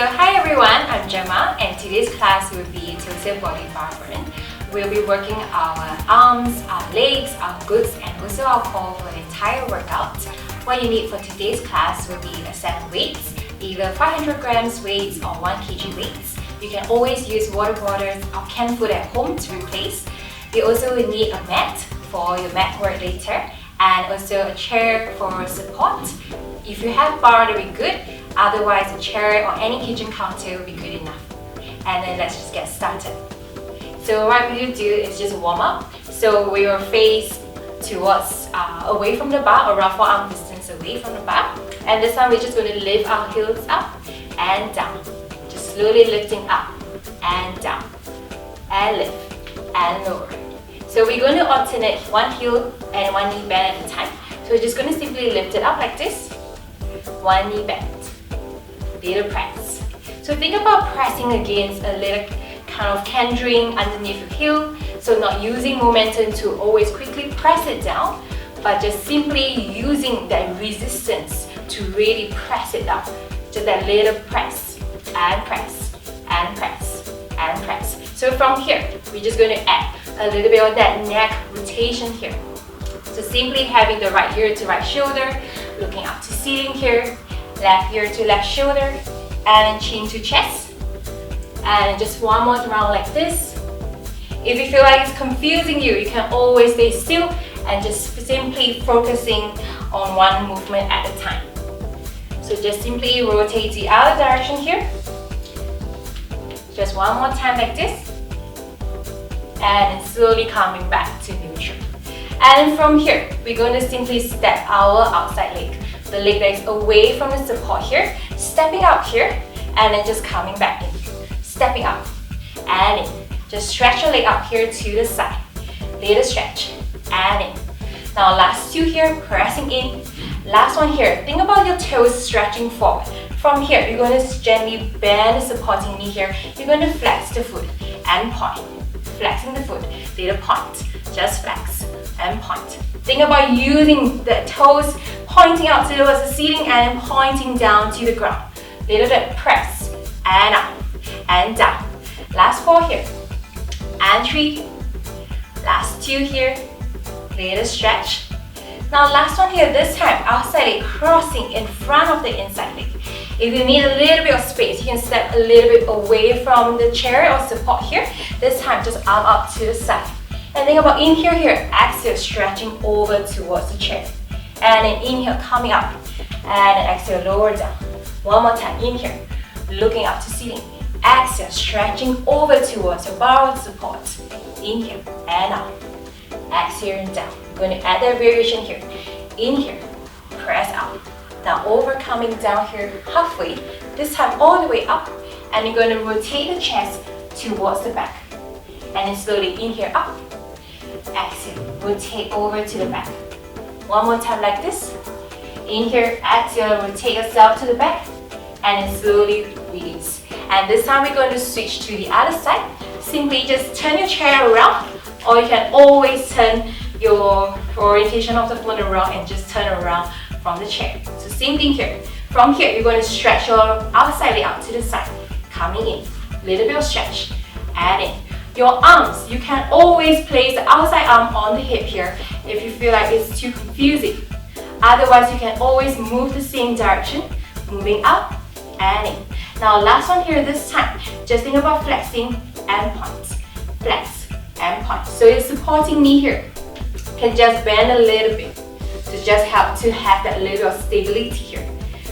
So hi everyone, I'm Gemma and today's class will be total body bar burn. We'll be working our arms, our legs, our glutes and also our core for the entire workout. What you need for today's class will be a set of weights, either 500 grams weights or 1 kg weights. You can always use water bottles or canned food at home to replace. You also will need a mat for your mat work later and also a chair for support. If you have bar, that will be good. Otherwise, a chair or any kitchen counter will be good enough. And then let's just get started. So what we'll do is just warm up. So with your face towards away from the bar, around forearm distance away from the bar. And this time we're just going to lift our heels up and down. Just slowly lifting up and down. And lift and lower. So we're going to alternate one heel and one knee bend at a time. So we're just going to simply lift it up like this. One knee bend. Little press. So think about pressing against a little kind of cantering underneath your heel. So not using momentum to always quickly press it down, but just simply using that resistance to really press it down. Just that little press and press and press and press. So from here, we're just going to add a little bit of that neck rotation here. So simply having the right ear to right shoulder, looking up to ceiling here, left ear to left shoulder, and chin to chest. And just one more round like this. If you feel like it's confusing you, you can always stay still and just simply focusing on one movement at a time. So just simply rotate the other direction here. Just one more time like this. And slowly coming back to neutral. And from here, we're going to simply step our outside leg. The leg that is away from the support here, stepping up here, and then just coming back in. Stepping up and in. Just stretch your leg up here to the side. Little stretch and in. Now last two here, pressing in. Last one here, think about your toes stretching forward. From here, you're going to gently bend the supporting knee here. You're going to flex the foot and point. Flexing the foot, little point. Just flex and point. Think about using the toes pointing out towards the ceiling and pointing down to the ground. Little bit press and up and down. Last 4 here and 3. Last 2 here. Little stretch. Now last one here, this time outside leg crossing in front of the inside leg. If you need a little bit of space, you can step a little bit away from the chair or support here. This time just arm up to the side. And think about inhale here, exhale stretching over towards the chair. And then inhale coming up. And then exhale lower down. One more time, inhale, looking up to ceiling. Exhale, stretching over towards your bar support. Inhale and up. Exhale and down. We're going to add that variation here. Inhale, press out. Now overcoming down here halfway. This time all the way up. And you're going to rotate the chest towards the back. And then slowly inhale up. Exhale, rotate over to the back. One more time like this. Inhale, exhale, rotate yourself to the back. And then slowly release. And this time we're going to switch to the other side. Simply just turn your chair around. Or you can always turn your orientation of the floor around and just turn around from the chair. So same thing here. From here, you're going to stretch your outside leg out to the side. Coming in. Little bit of stretch. And in. Your arms, you can always place the outside arm on the hip here if you feel like it's too confusing. Otherwise, you can always move the same direction, moving up and in. Now last one here this time, just think about flexing and point. Flex and point. So your supporting knee here can just bend a little bit to just help to have that little stability here.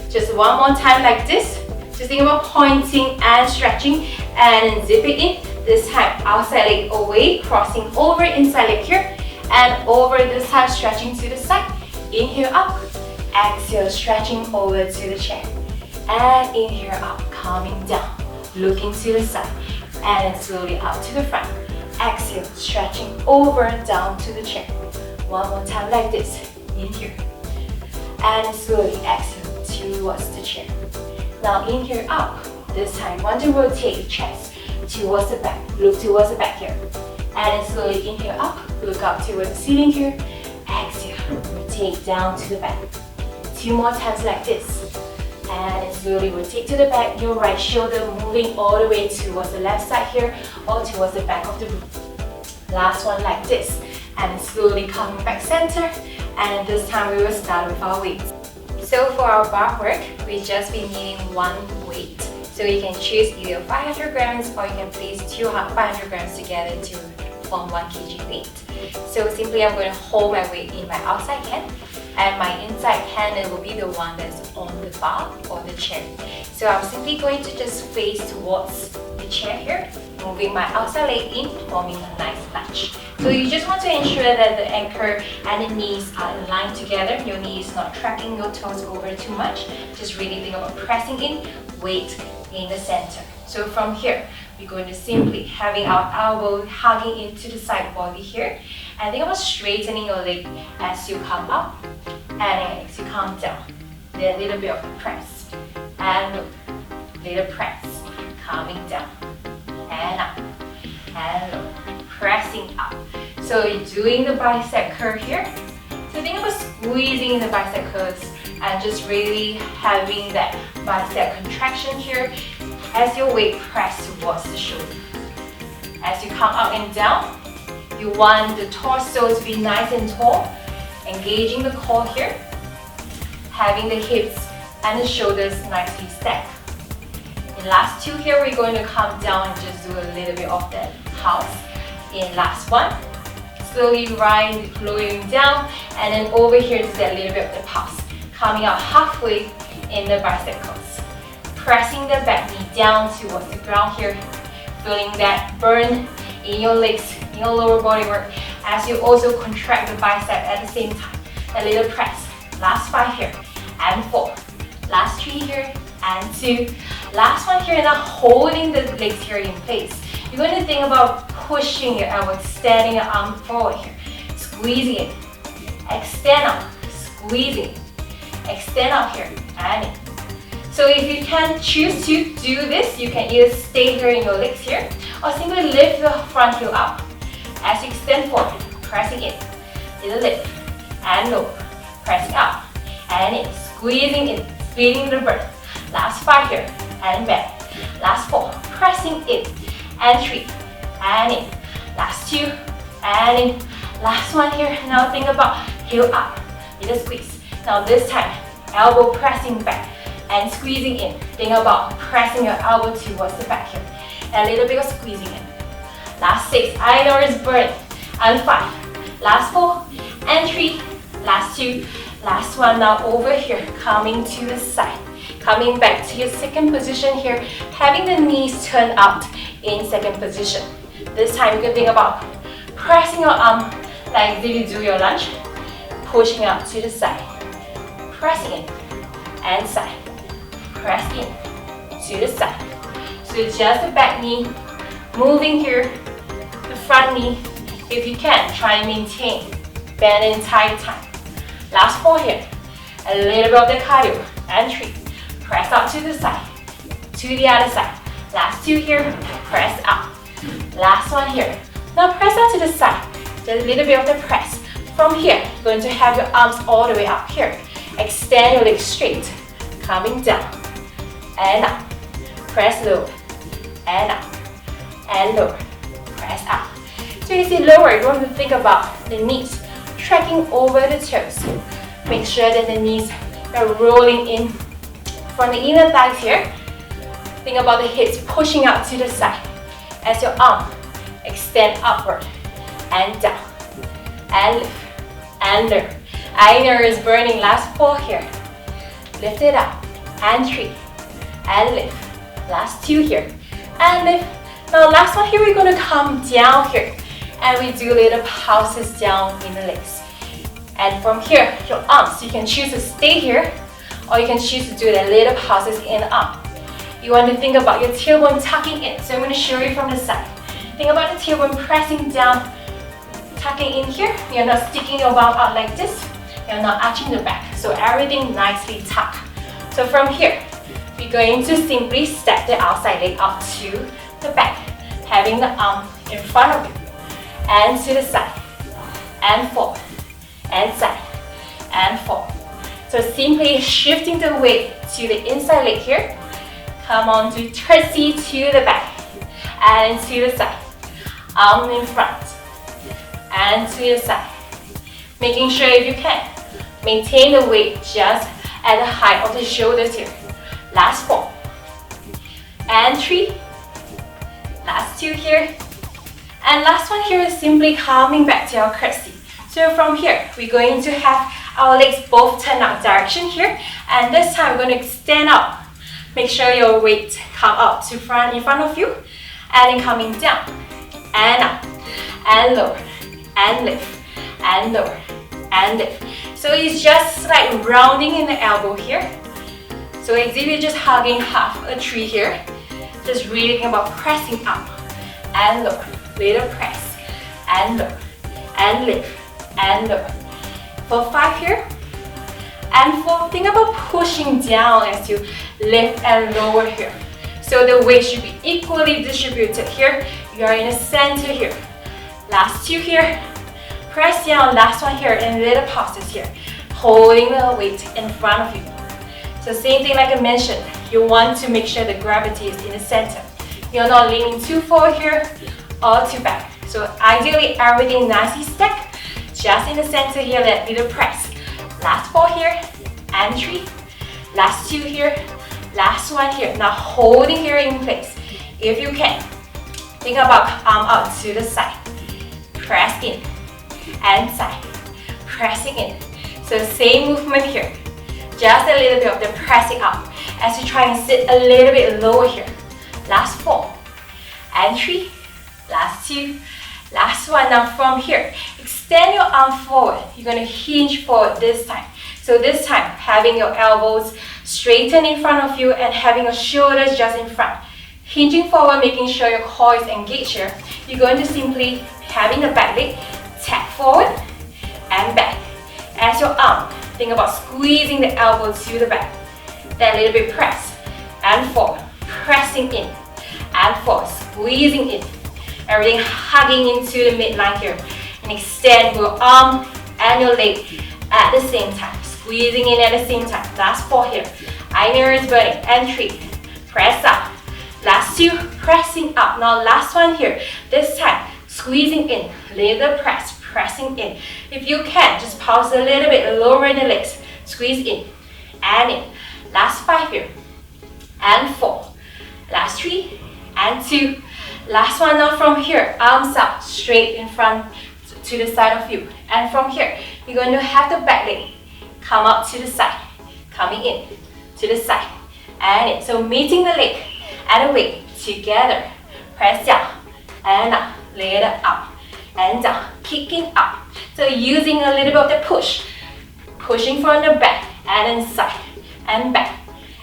Just one more time like this. Just think about pointing and stretching and then zip it in. This time outside leg away, crossing over inside leg here and over this time stretching to the side. Inhale up, exhale stretching over to the chair and inhale up, coming down, looking to the side and then slowly up to the front. Exhale, stretching over down to the chair. One more time like this. Inhale and slowly exhale towards the chair. Now inhale up. This time want to rotate the chest towards the back. Look towards the back here. And then slowly inhale up. Look up towards the ceiling here. Exhale. Rotate down to the back. 2 more times like this. And slowly rotate to the back, your right shoulder moving all the way towards the left side here or towards the back of the room. Last one like this. And slowly coming back center. And this time we will start with our weights. So for our bar work, we just be needing one weight. So you can choose either 500 grams or you can place 500 grams together to form 1 kg weight. So simply I'm going to hold my weight in my outside hand and my inside hand will be the one that's on the bar or the chair. So I'm simply going to just face towards the chair here, moving my outside leg in, forming a nice lunge. So you just want to ensure that the anchor and the knees are aligned together. Your knees not tracking your toes over too much. Just really think about pressing in, weight in the center. So from here, we're going to simply having our elbow hugging into the side body here. And think about straightening your leg as you come up and as you come down. Then a little bit of press and look, little press, coming down and up and look, pressing up. So you're doing the bicep curl here. So think about squeezing the bicep curls and just really having that bicep contraction here as your weight press towards the shoulder. As you come up and down, you want the torso to be nice and tall, engaging the core here, having the hips and the shoulders nicely stacked. In last two here, we're going to come down and just do a little bit of that pulse. In last one, slowly lowering down, and then over here to that little bit of the pulse. Coming out halfway in the bicep curls. Pressing the back knee down towards the ground here. Feeling that burn in your legs, in your lower body work, as you also contract the bicep at the same time. A little press. Last 5 here, and 4. Last 3 here, and 2. Last one here, now holding the legs here in place. You're going to think about pushing your elbow, extending your arm forward here. Squeezing it. Extend out. Squeezing it. Extend out here, and in. So if you can choose to do this, you can either stay here in your legs here, or simply lift the front heel up. As you extend forward, pressing in. Little lift, and lower. Pressing up, and in. Squeezing in, feeling the burn. Last 5 here, and back. Last 4, pressing in. And 3, and in. Last 2, and in. Last one here. Now think about heel up. Little squeeze. Now this time, elbow pressing back and squeezing in. Think about pressing your elbow towards the back here. A little bit of squeezing in. Last 6, I know it's burning. And 5. Last 4, and 3. Last 2. Last one, now over here, coming to the side. Coming back to your second position here, having the knees turn out in second position. This time you can think about pressing your arm like if you do your lunge, pushing out to the side, pressing in, and side, press in, to the side. So just the back knee, moving here, the front knee, if you can, try and maintain, bend and tight time. Last 4 here, a little bit of the cardio, and 3. Press out to the side, to the other side. Last 2 here, press up. Last one here. Now press out to the side. Just a little bit of the press. From here, you're going to have your arms all the way up here. Extend your legs straight. Coming down. And up. Press low. And up. And lower. Press up. So you see lower, you want to think about the knees tracking over the toes. Make sure that the knees are rolling in from the inner thighs here. Think about the hips pushing out to the side as your arm extend upward and down and lift and lower. Inner is burning. Last 4 here. Lift it up and 3 and lift. Last 2 here and lift. Now last one here, we're going to come down here and we do little pulses down in the legs. And from here, your arms, you can choose to stay here or you can choose to do the little pulses in the arm. You want to think about your tailbone tucking in. So I'm going to show you from the side. Think about the tailbone pressing down, tucking in here. You're not sticking your bum out like this. You're not arching the back. So everything nicely tucked. So from here, we're going to simply step the outside leg out to the back, having the arm in front of you, and to the side, and forward, and side, and forward. So simply shifting the weight to the inside leg here. Come on to curtsy to the back and to the side. Arm in front and to the side. Making sure if you can, maintain the weight just at the height of the shoulders here. Last 4 and 3. Last 2 here. And last one here is simply coming back to our curtsy. So from here, we're going to have our legs both turn out direction here. And this time we're going to extend up. Make sure your weight come up to front in front of you. And then coming down. And up. And lower. And lift. And lower. And lift. So it's just like rounding in the elbow here. So as if you're just hugging half a tree here. Just really think about pressing up. And lower. Little press. And lower. And lift. And lower. For 5 here. And 4, think about pushing down as you lift and lower here. So the weight should be equally distributed here. You are in the center here. Last 2 here. Press down, last one here, and little pauses here. Holding the weight in front of you. So same thing like I mentioned, you want to make sure the gravity is in the center. You're not leaning too forward here or too back. So ideally everything nicely stacked. Just in the center here, that little press. Last 4 here, and 3. Last 2 here, last 1 here. Now holding here in place. If you can, think about arm out to the side. Press in, and side. Pressing in. So same movement here. Just a little bit of the pressing up as you try and sit a little bit lower here. Last 4, and 3. Last 2. Last 1. Now from here, extend your arm forward. You're going to hinge forward this time. So this time, having your elbows straighten in front of you and having your shoulders just in front. Hinging forward, making sure your core is engaged here. You're going to simply, having the back leg, tap forward and back. As your arm, think about squeezing the elbow to the back. Then a little bit press and forward. Pressing in and forward, squeezing in. Everything hugging into the midline here. And extend your arm and your leg at the same time. Squeezing in at the same time. Last 4 here. Inner is burning. And 3. Press up. Last 2. Pressing up. Now last 1 here. This time, squeezing in. Little press. Pressing in. If you can, just pause a little bit. Lower the legs. Squeeze in. And in. Last 5 here. And 4. Last 3. And 2. Last 1 now from here, arms out, straight in front to the side of you. And from here, you're going to have the back leg come up to the side, coming in to the side, and in. So meeting the leg and the weight together. Press down and up, little up and down, kicking up. So using a little bit of the push, pushing from the back and then side and back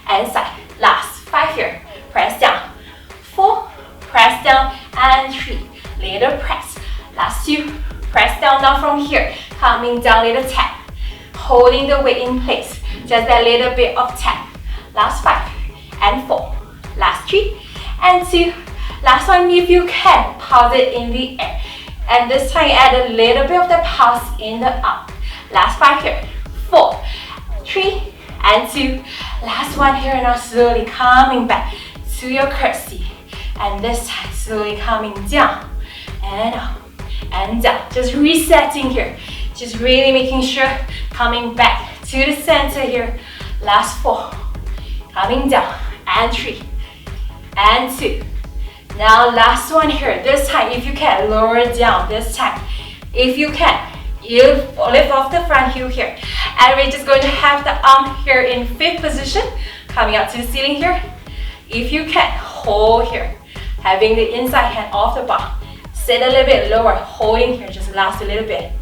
and side. Last 5 here, press down, 4. Press down and 3. Little press. Last 2. Press down now from here. Coming down, little tap. Holding the weight in place. Just a little bit of tap. Last 5 and 4. Last 3 and 2. Last 1 if you can. Pause it in the air. And this time add a little bit of the pulse in the arm. Last 5 here. 4, 3 and 2. Last 1 here. Now slowly coming back to your curtsy. And this time, slowly coming down and up and down. Just resetting here. Just really making sure coming back to the center here. Last 4. Coming down and 3 and 2. Now last 1 here. This time, if you can, lower it down. This time, if you can, you lift off the front heel here. And we're just going to have the arm here in 5th position. Coming up to the ceiling here. If you can, hold here. Having the inside hand off the bar. Sit a little bit lower, holding here, just last a little bit.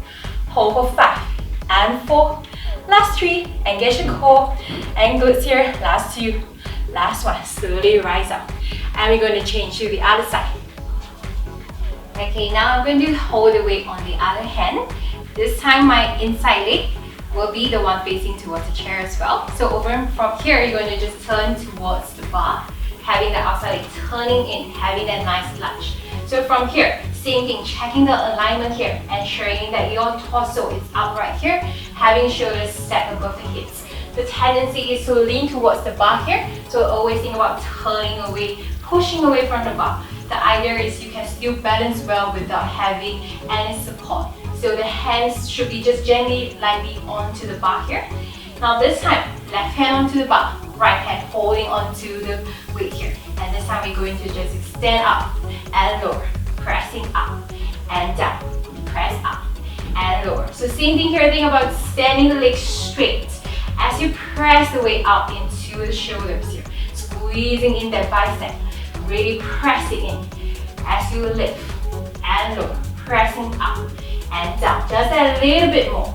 Hold for 5 and 4. Last 3, engage the core and glutes here. Last 2, last 1, slowly rise up. And we're going to change to the other side. Okay, now I'm going to hold the weight on the other hand. This time my inside leg will be the one facing towards the chair as well. So over from here, you're going to just turn towards the bar. Having the outside leg turning in, having that nice lunge. So from here, same thing, checking the alignment here, ensuring that your torso is upright here, having shoulders set above the hips. the tendency is to lean towards the bar here. So always think about turning away, pushing away from the bar. The idea is you can still balance well without having any support. So the hands should be just gently, lightly onto the bar here. Now this time, left hand onto the bar, right hand holding onto the weight here. And this time we're going to just extend up and lower, pressing up and down, press up and lower. So same thing here, think about standing the legs straight as you press the weight up into the shoulders here, squeezing in that bicep, really pressing in as you lift and lower, pressing up and down, just a little bit more.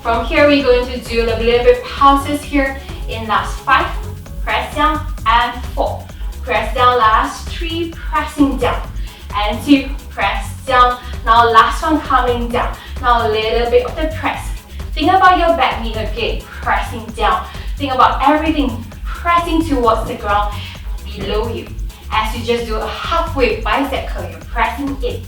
From here, we're going to do a little bit pauses here in last 5, press down and 4, press down, last 3, pressing down, and 2, press down. Now last one coming down. Now a little bit of the press. Think about your back knee again, pressing down. Think about everything pressing towards the ground below you. As you just do a halfway bicep curl, you're pressing in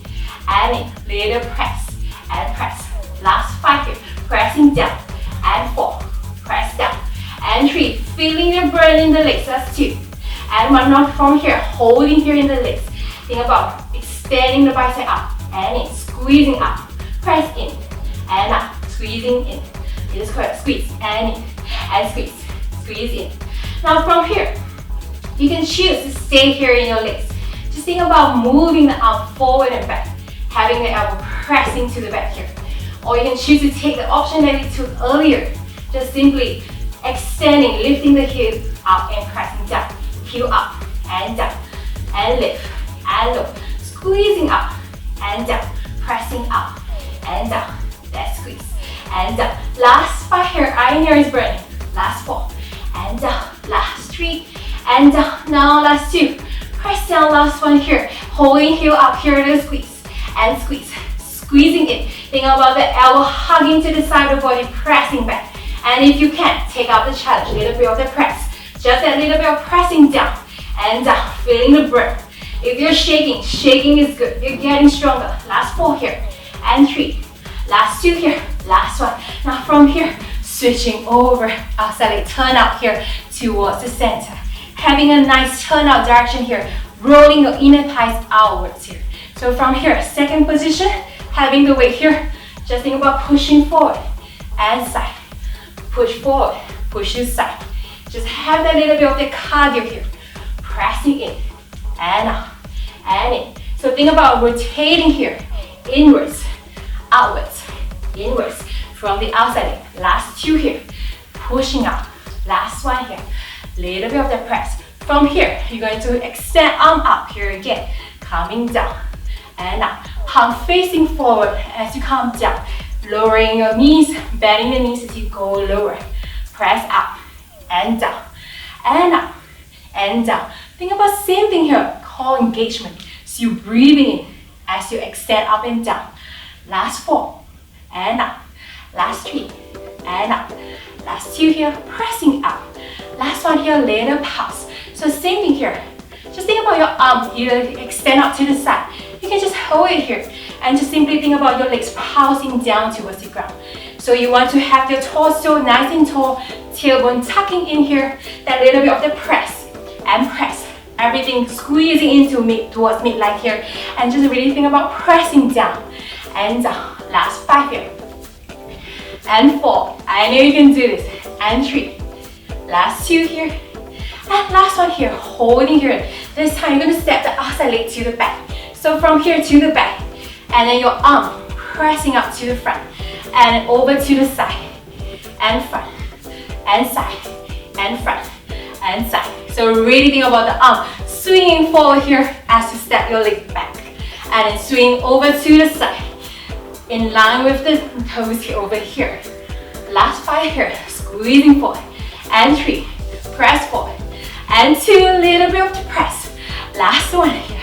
and in, little press and press. Last 5 here, pressing down and 4, press down and 3, feeling the burn in the legs, that's 2. And 1 more from here, holding here in the legs. Think about extending the bicep up and in, squeezing up, press in and up, squeezing in. Just squeeze and in and squeeze, squeeze in. Now from here, you can choose to stay here in your legs. Just think about moving the arm forward and back, having the elbow pressing to the back here. Or you can choose to take the option that we took earlier. Just simply extending, lifting the hip up and pressing down. Heel up and down and lift and low. Squeezing up and down, pressing up and down. Let's squeeze and down. Last 5 here, iron here is burning. Last 4 and down. Last 3 and down. Now last 2. Press down, last 1 here. Holding heel up here to squeeze and squeeze. Squeezing in. Think about the elbow hugging to the side of the body, pressing back. And if you can, take out the challenge, a little bit of the press. Just a little bit of pressing down and down, feeling the burn. If you're shaking, shaking is good. You're getting stronger. Last 4 here and 3. Last 2 here, last 1. Now from here, switching over outside leg, turn out here towards the center. Having a nice turn out direction here, rolling your inner thighs outwards here. So from here, second position, having the weight here, just think about pushing forward and side. Push forward, push this side. Just have that little bit of the cardio here. Pressing in and out and in. So think about rotating here, inwards, outwards, inwards. From the outside leg, last 2 here. Pushing up, last 1 here. Little bit of the press. From here, you're going to extend arm up here again. Coming down and up. Palm facing forward as you come down. Lowering your knees, bending the knees as you go lower. Press up and down and up and down. Think about same thing here, core engagement. So you're breathing in as you extend up and down. Last 4 and up. Last 3 and up. Last 2 here, pressing up. Last 1 here, little pause. So same thing here. Just think about your arm, you extend up to the side. You can just hold it here and just simply think about your legs pulsing down towards the ground. So you want to have your torso nice and tall, tailbone tucking in here, that little bit of the press and press. Everything squeezing into towards midline here, and just really think about pressing down and down. Last 5 here and 4. I know you can do this. And 3. Last 2 here and last 1 here. Holding here. This time you're going to step the outside leg to the back. So from here to the back, and then your arm pressing up to the front and over to the side and front and side and front and side. So really think about the arm swinging forward here as you step your leg back and then swing over to the side in line with the toes here over here. Last 5 here, squeezing forward and 3, press forward and 2, little bit of the press. Last 1 here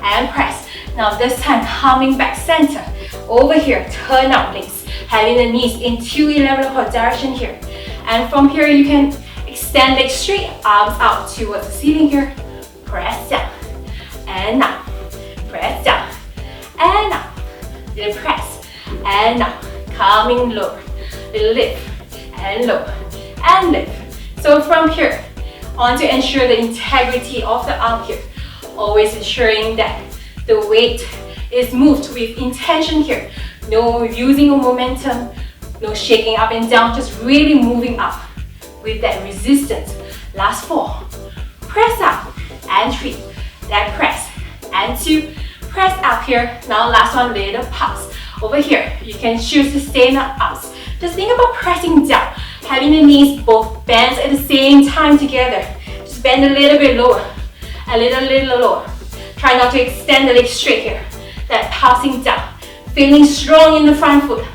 and press. Now this time coming back center over here, turn out legs, having the knees into 11 o'clock direction here. And from here you can extend legs straight, arms out towards the ceiling here. Press down and up, press down and up, little press and up, coming lower, little lift and lower and lift. So from here, on to ensure the integrity of the arm here. Always ensuring that the weight is moved with intention here. No using of momentum, no shaking up and down, just really moving up with that resistance. Last 4, press up, and 3, that press, and 2, press up here. Now last one, little pulse. Over here, you can choose to stay in the arms. Just think about pressing down, having the knees both bent at the same time together. Just bend a little bit lower, a little lower. Try not to extend the legs straight here. That pulsing down, feeling strong in the front foot.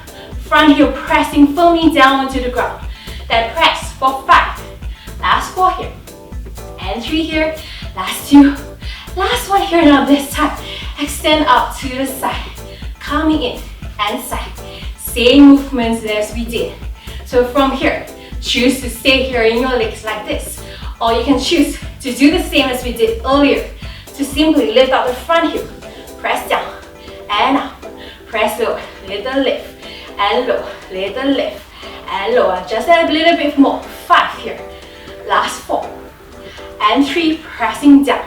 Front heel pressing firmly down onto the ground. That press for 5. Last 4 here. And 3 here. Last 2. Last 1 here. Now this time, extend out to the side. Coming in and side. Same movements as we did. So from here, choose to stay here in your legs like this. Or you can choose to do the same as we did earlier. To simply lift out the front heel. Press down and up. Press lower. Little lift. And low, little lift, and lower, just a little bit more. 5 here, last 4, and 3, pressing down.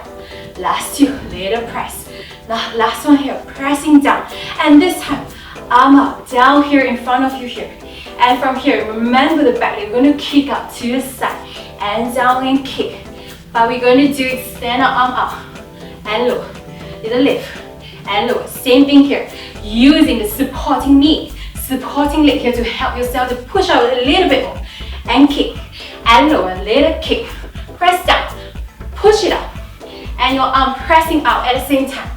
Last 2, little press. Now last 1 here, pressing down. And this time, arm up, down here in front of you here. And from here, remember the back, you're going to kick up to the side, and down and kick. But we're going to do it, stand our arm up, and low, little lift, and lower. Same thing here, using the supporting knee. Supporting leg here to help yourself to push out a little bit more and kick and lower, little kick, press down, push it up, and your arm pressing out at the same time.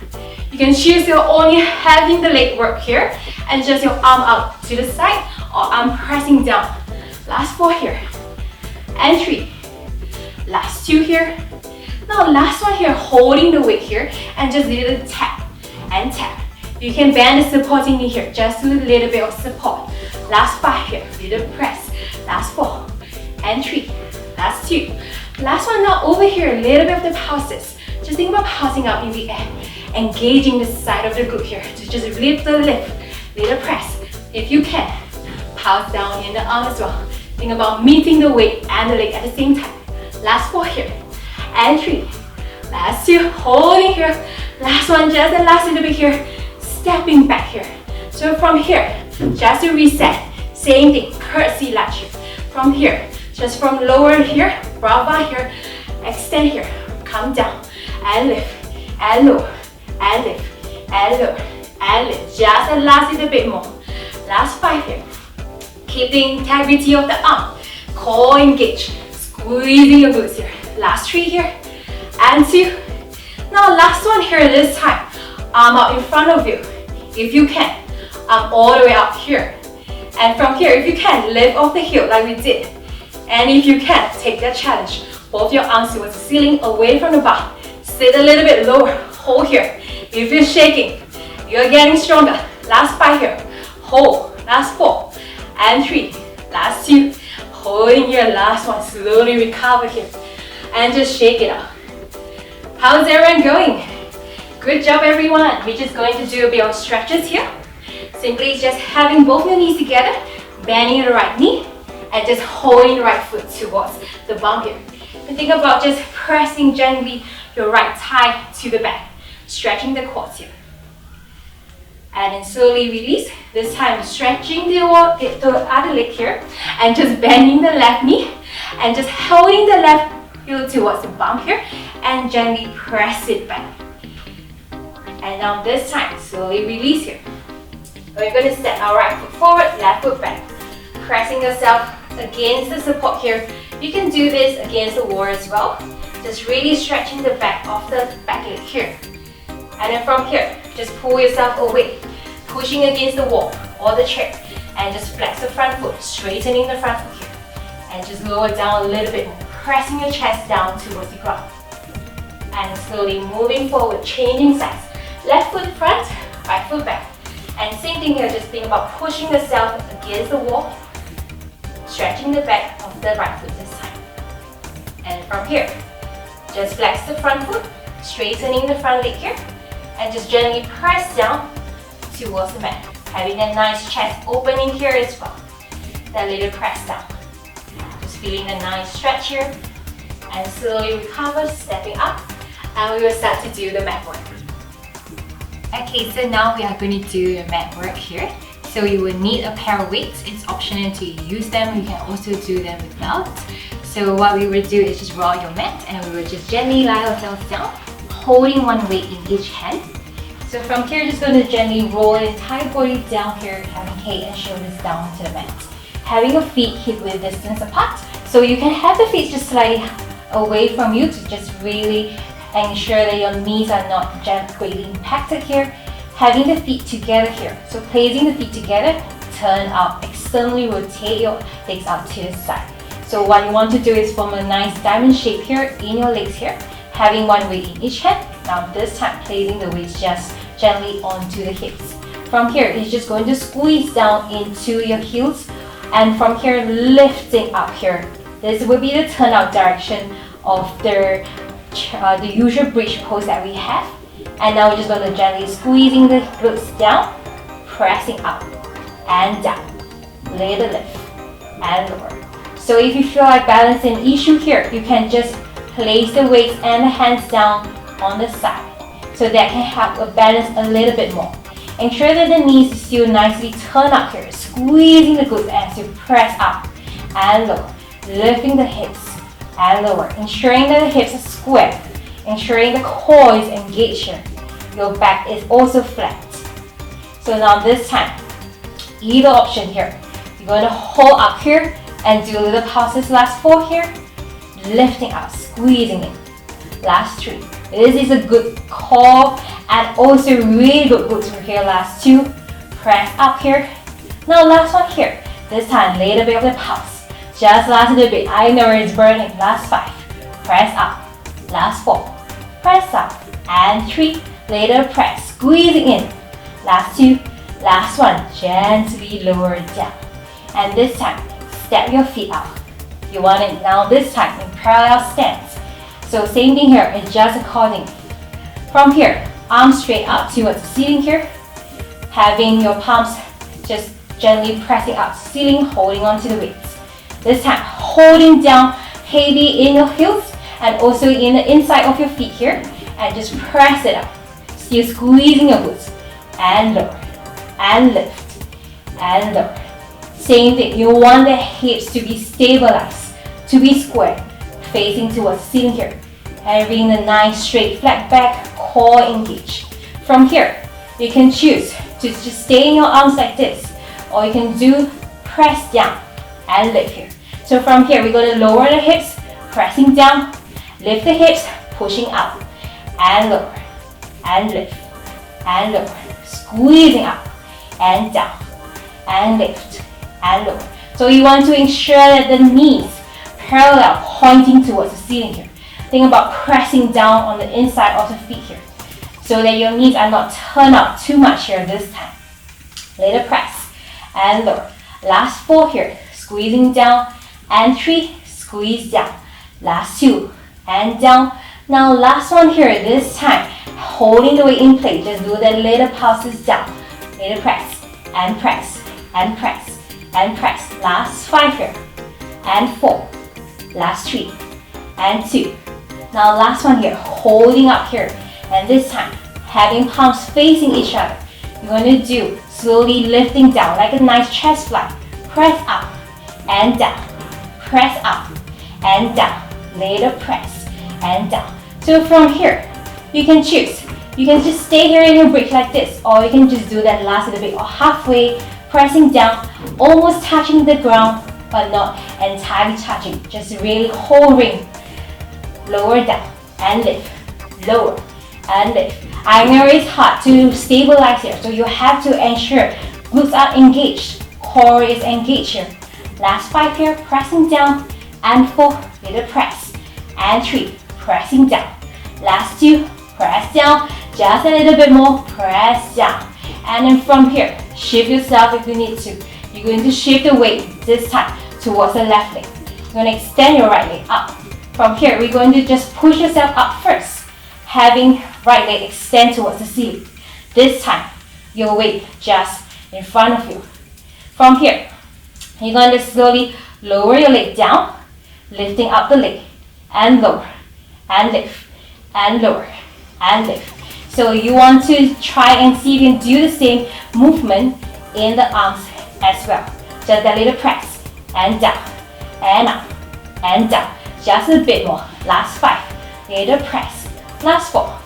You can choose your only having the leg work here and just your arm out to the side or arm pressing down. Last 4 here and 3, last 2 here. Now last 1 here, holding the weight here and just little tap and tap. You can bend the supporting knee here, just a little bit of support. Last 5 here, little press. Last 4 and 3, last 2. Last 1 now over here, a little bit of the pulses. Just think about pulsing out in the air, engaging the side of the glute here to just lift the lift, little press. If you can, pulse down in the arm as well. Think about meeting the weight and the leg at the same time. Last 4 here and 3, last 2, holding here. Last 1, just the last little bit here. Stepping back here. So from here, just to reset, same thing, curtsy lunge here. From here, just from lower here, brow bar here, extend here, come down, and lift, and lower, and lift, and lower, and lift. Just a last little bit more. Last 5 here. Keep the integrity of the arm, core engaged, squeezing your glutes here. Last 3 here, and 2. Now last 1 here this time. Arm out in front of you, if you can. Arm all the way up here. And from here, if you can, lift off the heel like we did. And if you can, take that challenge. Both your arms towards the ceiling, away from the bar. Sit a little bit lower, hold here. If you're shaking, you're getting stronger. Last 5 here, hold. Last 4 and 3, last 2. Holding here, last 1, slowly recover here. And just shake it out. How's everyone going? Good job everyone. We're just going to do a bit of stretches here. Simply just having both your knees together, bending the right knee, and just holding the right foot towards the bum here. And think about just pressing gently your right thigh to the back, stretching the quads here. And then slowly release. This time stretching the other leg here, and just bending the left knee, and just holding the left heel towards the bum here, and gently press it back. And now this time, slowly release here. We're going to step our right foot forward, left foot back. Pressing yourself against the support here. You can do this against the wall as well. Just really stretching the back of the back leg here. And then from here, just pull yourself away. Pushing against the wall or the chair. And just flex the front foot, straightening the front foot here. And just lower down a little bit more. Pressing your chest down towards the ground. And slowly moving forward, changing sides. Left foot front, right foot back. And same thing here, just think about pushing yourself against the wall, stretching the back of the right foot this time. And from here, just flex the front foot, straightening the front leg here, and just gently press down towards the mat. Having a nice chest opening here as well. That little press down. Just feeling a nice stretch here. And slowly recover, stepping up. And we will start to do the mat work. Okay, so now we are going to do the mat work here. So you will need a pair of weights. It's optional to use them. You can also do them without. So what we will do is just roll your mat and we will just gently lie ourselves down, holding one weight in each hand. So from here, just going to gently roll the entire body down here, having head and shoulders down to the mat. Having your feet hip width distance apart. So you can have the feet just slightly away from you to just really ensure that your knees are not greatly impacted here. Having the feet together here. So placing the feet together, turn out, externally rotate your legs out to the side. So what you want to do is form a nice diamond shape here in your legs here, having one weight in each hand. Now this time, placing the weights just gently onto the hips. From here, you're just going to squeeze down into your heels, and from here, lifting up here. This will be the turnout direction of the usual bridge pose that we have. And now we're just going to gently squeezing the glutes down, pressing up and down, little lift and lower. So if you feel like balance an issue here, you can just place the weights and the hands down on the side. So that can help a balance a little bit more. Ensure that the knees still nicely turn up here, squeezing the glutes as you press up and lower, lifting the hips and lower, ensuring that the hips are square, ensuring the core is engaged here. Your back is also flat. So now this time, either option here. You're going to hold up here and do little pulses. Last 4 here, lifting up, squeezing in. Last 3. This is a good core and also really good glutes over here. Last 2, press up here. Now last one here. This time, little bit of the pulse. Just last little bit. I know it's burning. Last 5, press up. Last 4, press up. And 3, later press, squeezing in. Last 2, last 1, gently lower it down. And this time, step your feet out. You want it now this time in parallel stance. So same thing here, adjust accordingly. From here, arms straight up towards the ceiling here. Having your palms just gently pressing up to the ceiling, holding on to the weights. This time, holding down heavy in your heels and also in the inside of your feet here. And just press it up. Still squeezing your glutes. And lower. And lift. And lower. Same thing. You want the hips to be stabilized, to be square, facing towards the ceiling here. Having a nice straight flat back, core engaged. From here, you can choose to just stay in your arms like this, or you can do press down and lift here. So from here, we're going to lower the hips, pressing down, lift the hips, pushing up, and lower, and lift, and lower, squeezing up, and down, and lift, and lower. So you want to ensure that the knees parallel, pointing towards the ceiling here. Think about pressing down on the inside of the feet here, so that your knees are not turned out too much here this time. Later press, and lower. Last 4 here, squeezing down, and 3, squeeze down. Last 2, and down. Now last one here, this time, holding the weight in place, just do the little pulses down. Later press, and press, and press, and press. Last 5 here, and 4. Last 3, and 2. Now last one here, holding up here. And this time, having palms facing each other. You're going to do slowly lifting down like a nice chest fly. Press up, and down. Press up, and down. Later press, and down. So from here, you can choose. You can just stay here in your bridge like this, or you can just do that last little bit, or halfway, pressing down, almost touching the ground, but not entirely touching. Just really hovering. Lower down, and lift. Lower, and lift. I know it's hard to stabilize here, so you have to ensure glutes are engaged, core is engaged here. Last 5 here, pressing down, and 4, little press, and 3, pressing down. Last 2, press down, just a little bit more, press down. And then from here, shift yourself if you need to. You're going to shift the weight this time towards the left leg. You're going to extend your right leg up. From here, we're going to just push yourself up first, having right leg extend towards the ceiling. This time, your weight just in front of you. From here, you're going to slowly lower your leg down, lifting up the leg, and lower, and lift, and lower, and lift. So you want to try and see if you can do the same movement in the arms as well. Just a little press, and down, and up, and down. Just a bit more. Last 5. Little press. Last 4.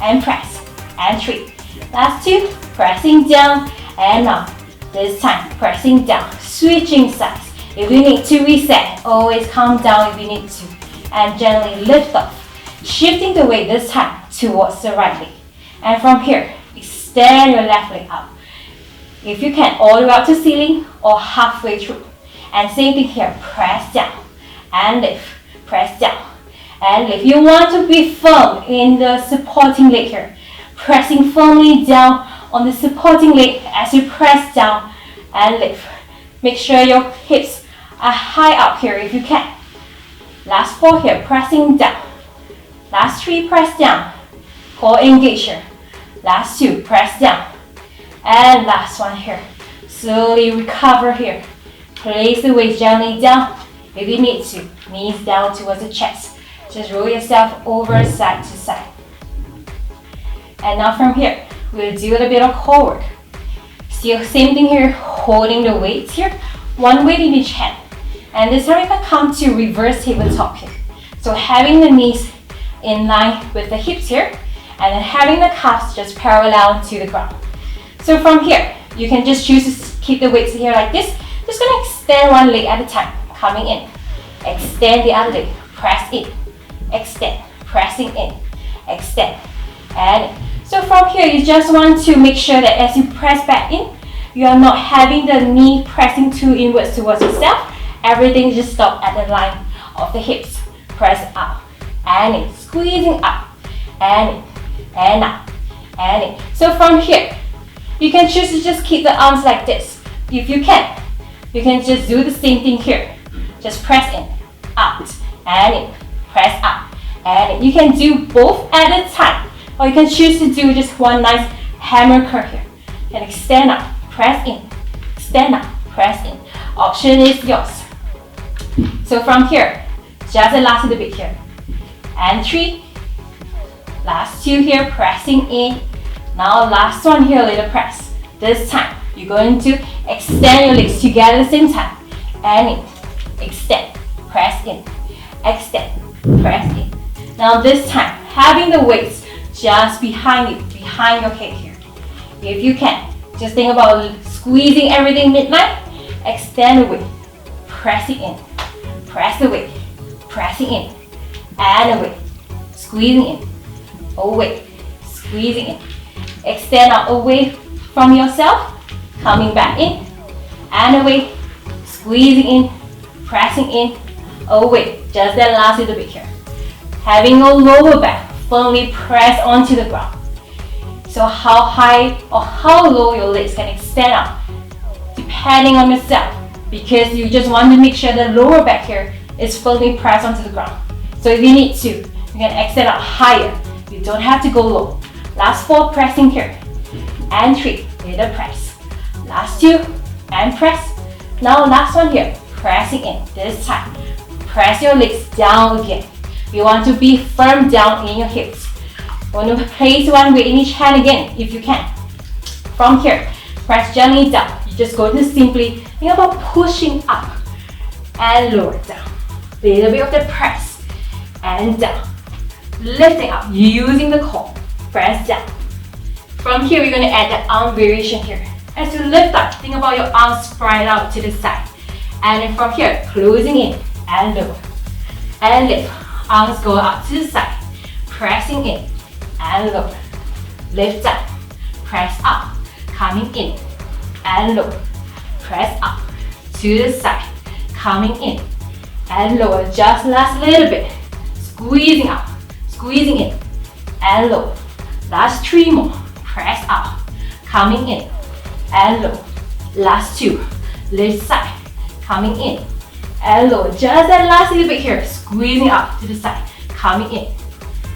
And press. And 3. Last 2. Pressing down and up. This time, pressing down. Switching sides. If you need to reset, always calm down if you need to. And gently lift up. Shifting the weight this time towards the right leg. And from here, extend your left leg up. If you can, all the way up to ceiling or halfway through. And same thing here. Press down and lift. Press down and lift. You want to be firm in the supporting leg here. Pressing firmly down on the supporting leg as you press down and lift. Make sure your hips are high up here if you can. Last 4 here, pressing down. Last 3, press down. Core engage here. Last 2, press down. And last 1 here. Slowly recover here. Place the weight gently down. If you need to, knees down towards the chest. Just roll yourself over side to side. And now from here, we'll do a little bit of core work. Still same thing here, holding the weights here. One weight in each hand. And this time we can come to reverse tabletop here. So having the knees in line with the hips here. And then having the calves just parallel to the ground. So from here, you can just choose to keep the weights here like this. Just gonna extend one leg at a time. Coming in, extend the other leg, press in, extend, pressing in, extend, and in. So from here, you just want to make sure that as you press back in, you are not having the knee pressing too inwards towards yourself. Everything just stop at the line of the hips. Press up, and in, squeezing up, and in, and up, and in. So from here, you can choose to just keep the arms like this. If you can just do the same thing here. Just press in, out, and in, press up, and in. You can do both at a time, or you can choose to do just one nice hammer curl here. And extend up, press in, extend up, press in. Option is yours. So from here, just the last little bit here. And 3, last 2 here, pressing in. Now last 1 here, little press. This time, you're going to extend your legs together at the same time. And in. Extend, press in, extend, press in. Now this time, having the weights just behind you, behind your head here. If you can, just think about squeezing everything midline, extend the weight, pressing in, press the weight, pressing in, and away, squeezing in, away, squeezing in. Extend out away from yourself, coming back in, and away, squeezing in, pressing in, away. Just that last little bit here. Having a lower back firmly press onto the ground. So how high or how low your legs can extend out, depending on yourself, because you just want to make sure the lower back here is firmly pressed onto the ground. So if you need to, you can extend out higher. You don't have to go low. Last 4, pressing here. And 3, little press. Last 2, and press. Now last 1 here. Pressing in. This time, press your legs down again. You want to be firm down in your hips. Want to place one weight in each hand again, if you can. From here, press gently down. You just going to simply think about pushing up and lower down. Little bit of the press and down. Lifting up, using the core. Press down. From here, we're going to add the arm variation here. As you lift up, think about your arms spread out to the side. And then from here, closing in and lower. And lift. Arms go out to the side. Pressing in and lower. Lift up. Press up. Coming in and lower. Press up to the side. Coming in and lower. Just last little bit. Squeezing up. Squeezing in and lower. Last 3 more. Press up. Coming in and lower. Last 2. Lift side. Coming in and lower. Just that last little bit here. Squeezing up to the side. Coming in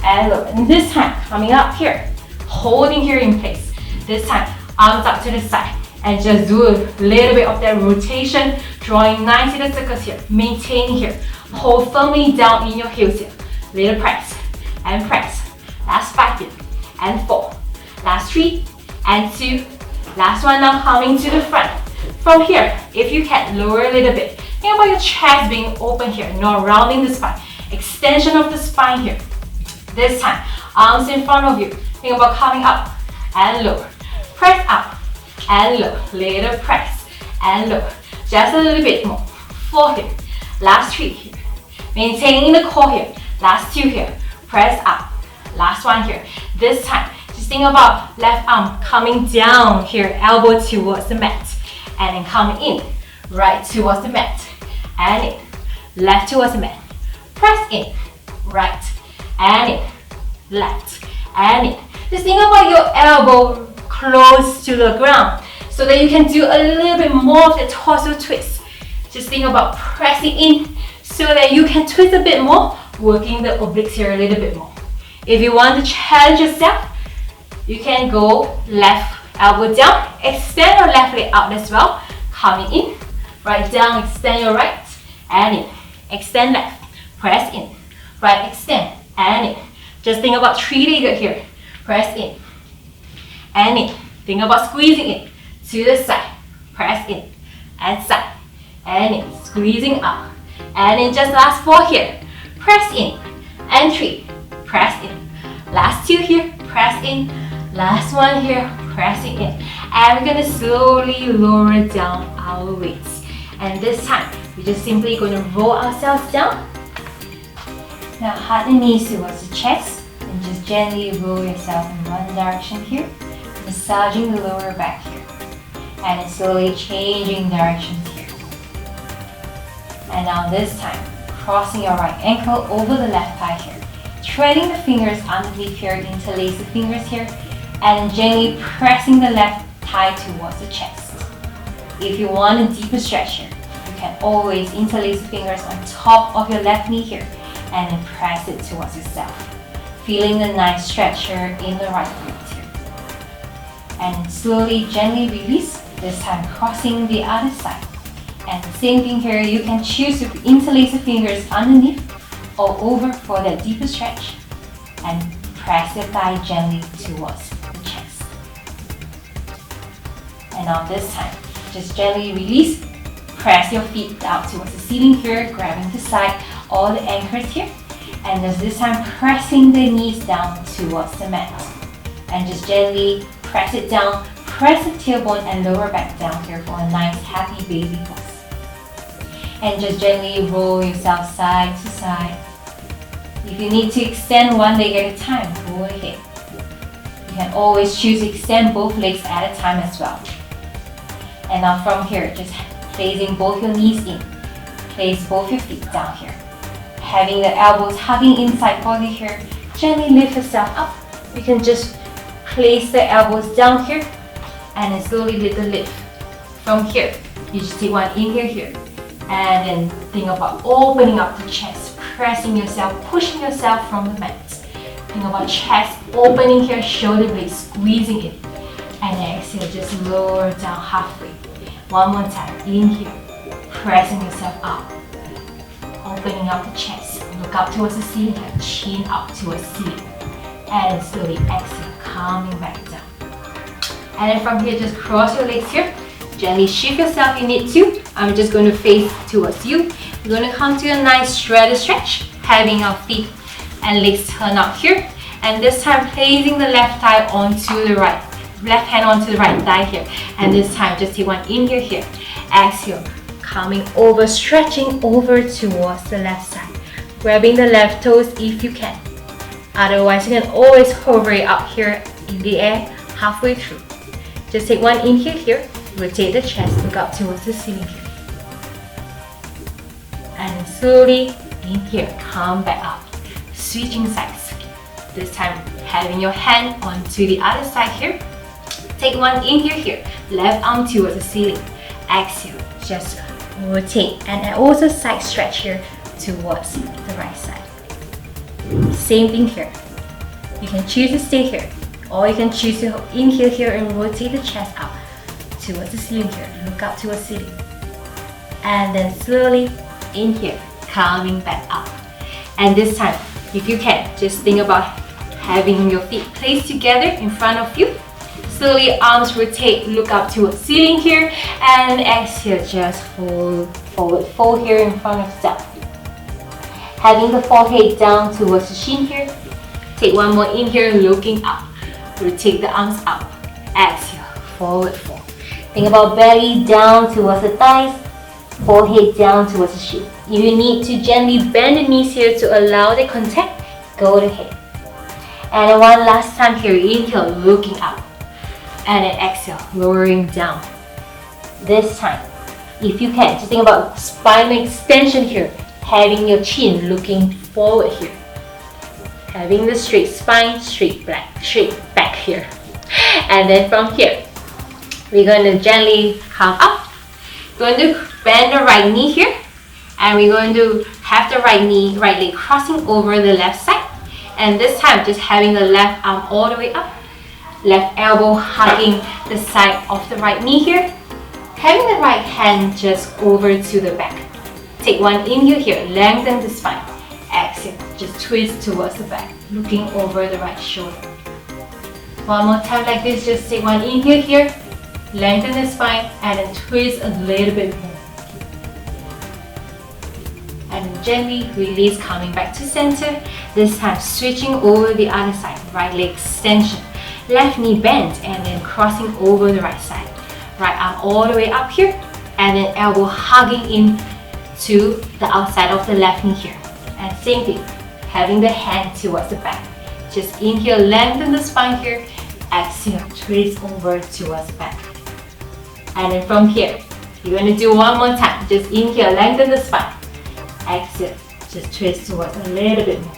and lower. And this time, coming up here. Holding here in place. This time, arms up to the side. And just do a little bit of that rotation. Drawing nice little circles here. Maintaining here. Hold firmly down in your heels here. Little press and press. Last 5 here and 4. Last 3 and 2. Last one now, coming to the front. From here, if you can, lower a little bit. Think about your chest being open here, not rounding the spine. Extension of the spine here. This time, arms in front of you. Think about coming up and lower. Press up and lower. Little press and lower. Just a little bit more. 4 here. Last 3 here. Maintaining the core here. Last 2 here. Press up. Last 1 here. This time, just think about left arm coming down here, elbow towards the mat. And then coming in, right towards the mat. And in, left towards the mat. Press in, right, and in, left, and in. Just think about your elbow close to the ground so that you can do a little bit more of the torso twist. Just think about pressing in so that you can twist a bit more, working the obliques here a little bit more. If you want to challenge yourself, you can go left elbow down, extend your left leg out as well. Coming in, right down, extend your right, and in. Extend left, press in, right, extend, and in. Just think about three-legged here. Press in, and in. Think about squeezing in to the side. Press in, and side, and in. Squeezing up, and in. Just last 4 here. Press in, and 3. Press in. Last 2 here. Press in. Last 1 here. Pressing in. And we're going to slowly lower down our weights. And this time, we're just simply going to roll ourselves down. Now, heart and knees towards the chest. And just gently roll yourself in one direction here. Massaging the lower back here. And then slowly changing directions here. And now this time, crossing your right ankle over the left thigh here. Threading the fingers underneath here, interlace the fingers here. And gently pressing the left thigh towards the chest. If you want a deeper stretch here, you can always interlace the fingers on top of your left knee here and then press it towards yourself. Feeling the nice stretch here in the right glute here. And slowly, gently release, this time crossing the other side. And the same thing here, you can choose to interlace the fingers underneath or over for that deeper stretch. And press your thigh gently towards the chest. And now this time, just gently release. Press your feet out towards the ceiling here, grabbing the side, all the anchors here. And just this time, pressing the knees down towards the mat. And just gently press it down. Press the tailbone and lower back down here for a nice happy baby pose. And just gently roll yourself side to side. If you need to extend one leg at a time, go ahead. You can always choose to extend both legs at a time as well. And now from here, just placing both your knees in. Place both your feet down here. Having the elbows hugging inside body here. Gently lift yourself up. You can just place the elbows down here and then slowly lift the lift. From here, you just take one inhale here. And then think about opening up the chest. Pressing yourself, pushing yourself from the mat. Think about chest opening here, shoulder blades squeezing in. And then exhale, just lower down halfway. One more time, inhale, pressing yourself up. Opening up the chest, look up towards the ceiling here, chin up towards the ceiling. And slowly exhale, coming back down. And then from here, just cross your legs here. Gently shift yourself if you need to. I'm just going to face towards you. We're going to come to a nice shredded stretch, having our feet and legs turn out here. And this time placing the left thigh onto the right, left hand onto the right thigh here. And this time just take one inhale here. Exhale, coming over, stretching over towards the left side. Grabbing the left toes if you can. Otherwise, you can always hover it up here in the air halfway through. Just take one inhale here. Rotate the chest, look up towards the ceiling here. And slowly in here, come back up. Switching sides. This time, having your hand onto the other side here. Take one inhale here. Left arm towards the ceiling. Exhale, just rotate. And also side stretch here towards the right side. Same thing here. You can choose to stay here. Or you can choose to inhale here and rotate the chest up towards the ceiling here. Look up towards the ceiling. And then slowly in here. coming back up. And this time, if you can, just think about having your feet placed together in front of you. Slowly, arms rotate, look up towards ceiling here, and exhale, just fold forward, fold here in front of self. Having the forehead down towards the shin here. Take one more inhale, looking up. Rotate the arms up. Exhale, forward fold. Think about belly down towards the thighs, forehead down towards the shin. If you need to gently bend the knees here to allow the contact, go ahead. And one last time here, inhale, looking up. And then exhale, lowering down. This time, if you can, just think about spinal extension here. Having your chin looking forward here. Having the straight spine, straight back here. And then from here, we're going to gently come up. We're going to bend the right knee here. And we're going to have the right leg crossing over the left side. And this time, just having the left arm all the way up. Left elbow hugging the side of the right knee here. Having the right hand just over to the back. Take one inhale here, lengthen the spine. Exhale, just twist towards the back, looking over the right shoulder. One more time like this, just take one inhale here, lengthen the spine, and then twist a little bit more. And gently release, coming back to center. This time, switching over the other side, right leg extension. Left knee bent and then crossing over the right side. Right arm all the way up here and then elbow hugging in to the outside of the left knee here. And same thing, having the hand towards the back. Just inhale, lengthen the spine here. Exhale, twist over towards the back. And then from here, you're going to do one more time. Just inhale, lengthen the spine. Exhale, just twist towards a little bit more.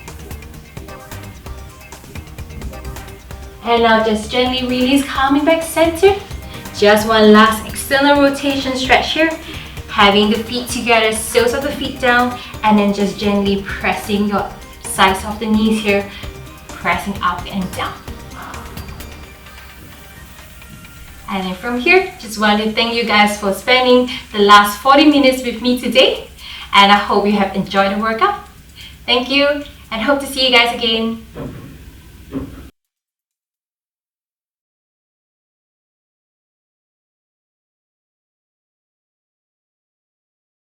And now just gently release, coming back center. Just one last external rotation stretch here. Having the feet together, soles of the feet down, and then just gently pressing your sides of the knees here, pressing up and down. And then from here, just want to thank you guys for spending the last 40 minutes with me today. And I hope you have enjoyed the workout. Thank you, and hope to see you guys again.